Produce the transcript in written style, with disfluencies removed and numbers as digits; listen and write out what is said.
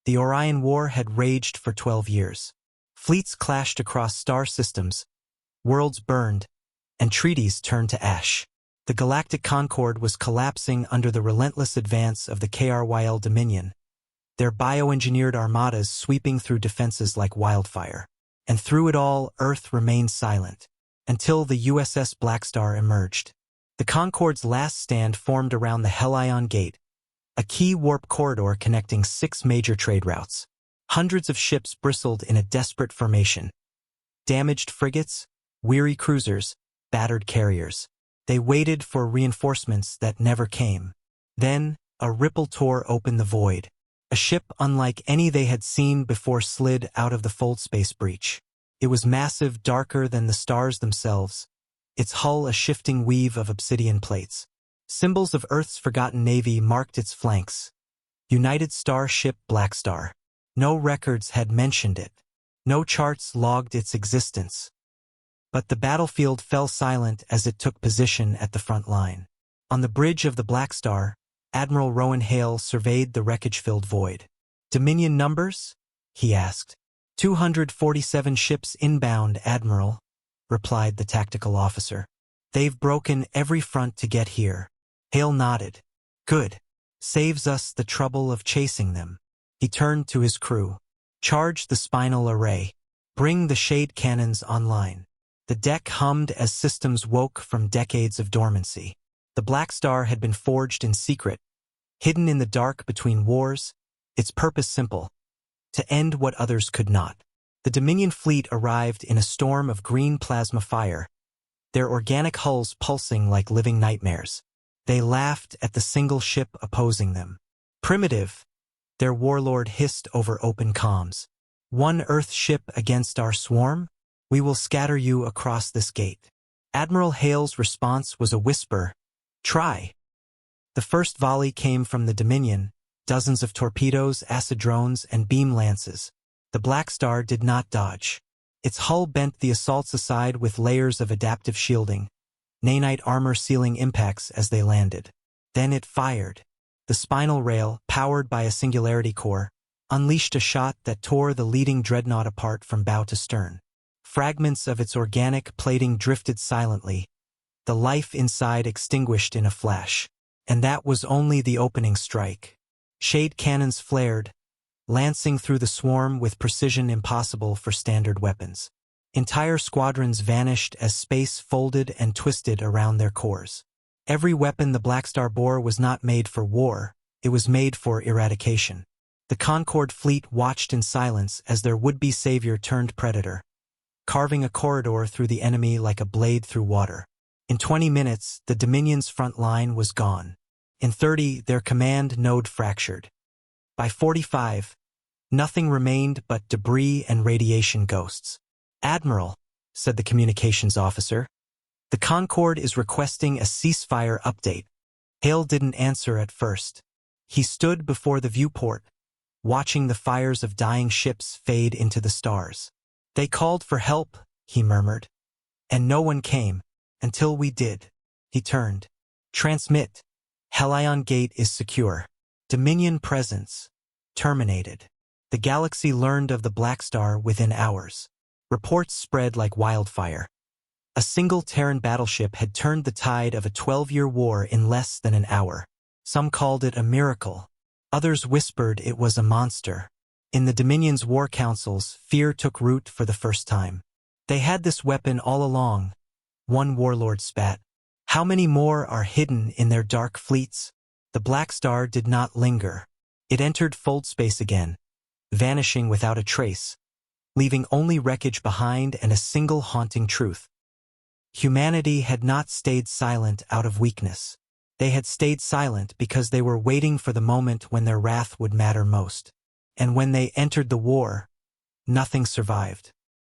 The Orion War had raged for 12 years. Fleets clashed across star systems, worlds burned, and treaties turned to ash. The galactic concord was collapsing under the relentless advance of the KRYL Dominion, their bioengineered armadas sweeping through defenses like wildfire. And through it all, Earth remained silent, until the USS Blackstar emerged. The Concord's last stand formed around the Hellion Gate, a key warp corridor connecting 6 major trade routes. Hundreds of ships bristled in a desperate formation. Damaged frigates, weary cruisers, battered carriers. They waited for reinforcements that never came. Then, a ripple tore open the void. A ship unlike any they had seen before slid out of the fold space breach. It was massive, darker than the stars themselves, its hull a shifting weave of obsidian plates. Symbols of Earth's forgotten navy marked its flanks. United Star Ship Blackstar. No records had mentioned it. No charts logged its existence. But the battlefield fell silent as it took position at the front line. On the bridge of the Blackstar, Admiral Rowan Hale surveyed the wreckage-filled void. "Dominion numbers?" he asked. 247 ships inbound, Admiral," replied the tactical officer. "They've broken every front to get here." Hale nodded. "Good. Saves us the trouble of chasing them." He turned to his crew. "Charge the spinal array. Bring the shade cannons online." The deck hummed as systems woke from decades of dormancy. The Blackstar had been forged in secret, hidden in the dark between wars, its purpose simple: to end what others could not. The Dominion fleet arrived in a storm of green plasma fire, their organic hulls pulsing like living nightmares. They laughed at the single ship opposing them. "Primitive," their warlord hissed over open comms. "One Earth ship against our swarm? We will scatter you across this gate." Admiral Hale's response was a whisper, "Try." The first volley came from the Dominion, dozens of torpedoes, acid drones, and beam lances. The Blackstar did not dodge. Its hull bent the assaults aside with layers of adaptive shielding, nanite armor sealing impacts as they landed. Then it fired. The spinal rail, powered by a singularity core, unleashed a shot that tore the leading dreadnought apart from bow to stern. Fragments of its organic plating drifted silently, the life inside extinguished in a flash. And that was only the opening strike. Shade cannons flared, lancing through the swarm with precision impossible for standard weapons. Entire squadrons vanished as space folded and twisted around their cores. Every weapon the Blackstar bore was not made for war, it was made for eradication. The Concorde fleet watched in silence as their would-be savior turned predator, carving a corridor through the enemy like a blade through water. In 20 minutes, the Dominion's front line was gone. In 30, their command node fractured. By 45, nothing remained but debris and radiation ghosts. "Admiral," said the communications officer, "the Concorde is requesting a ceasefire update." Hale didn't answer at first. He stood before the viewport, watching the fires of dying ships fade into the stars. "They called for help," he murmured, "and no one came. Until we did." He turned. "Transmit. Hellion Gate is secure. Dominion presence terminated." The galaxy learned of the Blackstar within hours. Reports spread like wildfire. A single Terran battleship had turned the tide of a 12-year war in less than an hour. Some called it a miracle. Others whispered it was a monster. In the Dominion's war councils, fear took root for the first time. "They had this weapon all along," one warlord spat. "How many more are hidden in their dark fleets?" The Blackstar did not linger. It entered fold space again, vanishing without a trace, leaving only wreckage behind and a single haunting truth. Humanity had not stayed silent out of weakness. They had stayed silent because they were waiting for the moment when their wrath would matter most. And when they entered the war, nothing survived.